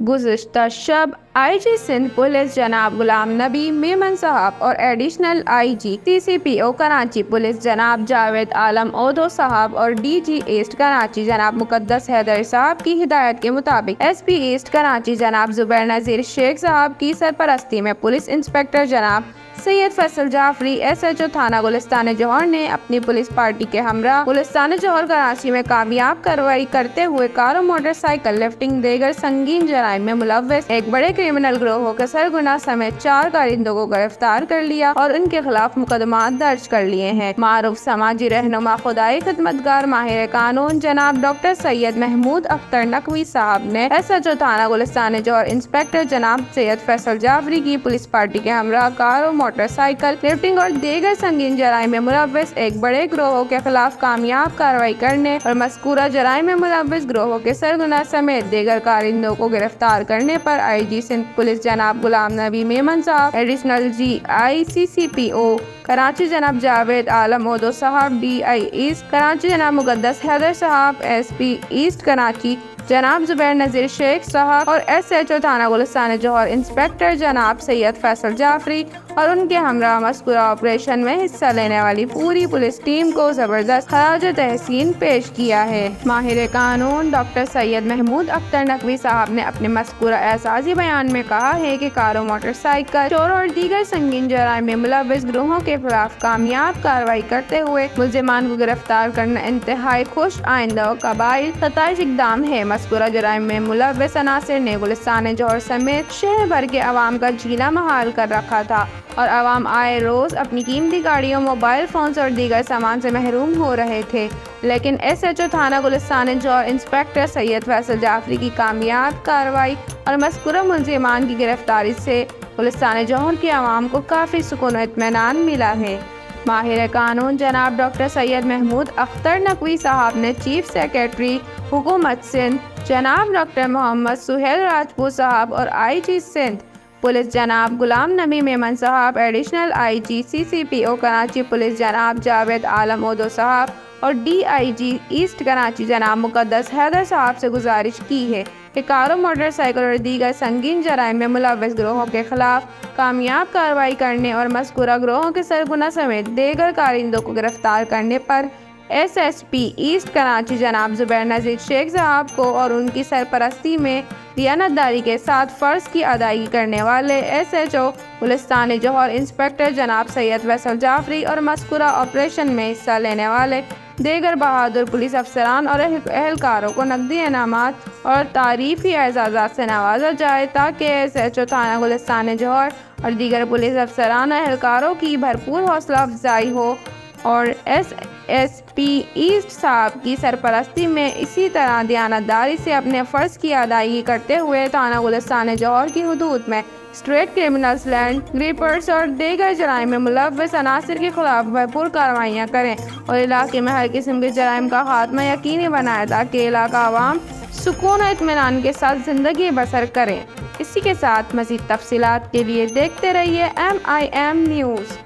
गुज़िश्ता शब IG Sindh police जनाब गुलाम नबी मेमन साहब और additional IG CCPO Karachi police जनाब जावेद आलम ओधो साहब और DG ईस्ट कराची जनाब मुकद्दस हैदर साहब की हिदायत के मुताबिक SP ईस्ट कराची जनाब जुबैर नज़ीर शेख साहब की सरपरस्ती में पुलिस इंस्पेक्टर जनाब सैयद फैसल जाफरी SHO थाना गुलिस्तान जौहर ने अपनी पुलिस पार्टी के हमरा गुलिस्तान जौहर कराची में कामयाब कार्रवाई करते हुए कार और मोटरसाइकिल लिफ्टिंग देगर संगीन जराइम में मुलव्वस एक बड़े क्रिमिनल गिरोह के सरगना समेत 4 कारिंदों को गिरफ्तार कर लिया और उनके खिलाफ मुकदमा दर्ज कर लिए हैं। मारूफ समाजी रहनुमा खुदाई खिदमतगार माहिर कानून जनाब डॉक्टर सैयद महमूद अख्तर नकवी साहब ने SHO थाना गुलिस्तान जौहर इंस्पेक्टर जनाब सैयद फैसल जाफरी की पुलिस पार्टी के हमरा कार और मोटरसाइकिल लिफ्टिंग और दीगर संगीन जराइम में मुलव्वस एक बड़े गिरोह के खिलाफ कामयाब कार्रवाई करने और मज़कूरा जराइम में मुलव्वस गिरोह के सरगना समेत दीगर कारिंदों को गिरफ्तार करने पर IG सिंध पुलिस जनाब गुलाम नबी मेमन साहब, एडिशनल GI CCPO कराची जनाब जावेद आलम ओधो साहब, DI ईस्ट कराची जनाब मुकद्दस हैदर साहब, SP ईस्ट कराची जनाब जुबैर नज़ीर शेख साहब और SHO थाना गुलिस्तान जौहर इंस्पेक्टर जनाब सैयद फैसल जाफरी और उनके हमरा मज़कूरा ऑपरेशन में हिस्सा लेने वाली पूरी पुलिस टीम को ज़बरदस्त खराज तहसीन पेश किया है। माहिर कानून डॉक्टर सैयद महमूद अख्तर नकवी साहब ने अपने मज़कूरा एहसासी बयान में कहा है कि कारों मोटरसाइकिल चोर और दीगर संगीन जराइम में मुलव्वस गिरोहों के खिलाफ कामयाब कार्रवाई करते हुए मुल्ज़िमान को गिरफ्तार करना इंतहाई खुश आइंदा और काबिल सताइश इक़दाम है। मज़कूरा जराइम में मुलव्वस अनासिर ने गुलिस्तान जौहर समेत शहर भर के अवाम का जीना महाल कर रखा था और अवाम आए रोज़ अपनी कीमती गाड़ियों, मोबाइल फ़ोन्स और दीगर सामान से महरूम हो रहे थे, लेकिन SHO थाना गुलिस्तान जौहर इंस्पेक्टर सैयद फैसल जाफरी की कामयाब कार्रवाई और मज़कूरा मुल्ज़िमान की गिरफ्तारी से गुलिस्तान जौहर के अवाम को काफ़ी सुकून और इत्मीनान मिला है। माहिर कानून जनाब डॉक्टर सैयद महमूद अख्तर नकवी साहब ने चीफ सेक्रेटरी हुकूमत सिंध जनाब डॉक्टर मोहम्मद सुहेल राजपूत साहब और IG सिंध पुलिस जनाब गुलाम नबी मेमन साहब, additional IG CCPO Karachi police जनाब जावेद आलम ओधो साहब और DIG ईस्ट कराची जनाब मुकद्दस हैदर साहब से गुजारिश की है कि कारों, मोटरसाइकिल और दीगर संगीन जराइम में मुलव्वस गिरोहों के खिलाफ कामयाब कार्रवाई करने और मज़कूरा गिरोहों के सरगना समेत दीगर कारिंदों को गिरफ्तार करने पर SSP ईस्ट कराची जनाब जुबैर नज़ीर शेख साहब को और उनकी सरपरस्ती में दियानतदारी के साथ फ़र्ज़ की अदायगी करने वाले SHO गुलिस्तान जौहर इंस्पेक्टर जनाब सैयद फैसल जाफरी और मज़कूरा ऑपरेशन में हिस्सा लेने वाले दीगर बहादुर पुलिस अफसरान और एहलकारों को नकदी इनामात और तारीफ़ी एजाज़ात से नवाजा जाए ताकि SHO थाना गुलिस्तान जौहर और दीगर पुलिस अफसरान और एहलकारों की भरपूर हौसला अफजाई हो और SSP ईस्ट साहब की सरपरस्ती में इसी तरह दियानतदारी से अपने फ़र्ज़ की अदायगी करते हुए थाना गुलिस्तान जौहर की हुदूद में स्ट्रीट क्रिमिनल्स, लैंड ग्रिपर्स और दीगर जराइम में मुलव्वस अनासिर के खिलाफ भरपूर कार्रवाइयाँ करें और इलाके में हर किस्म के जराइम का खात्मा यकीनी बनाए ताकि इलाका आवाम सुकून और इत्मीनान के साथ ज़िंदगी बसर करें। इसी के साथ मज़ीद तफसीलात के लिए देखते रहिए MIM न्यूज़।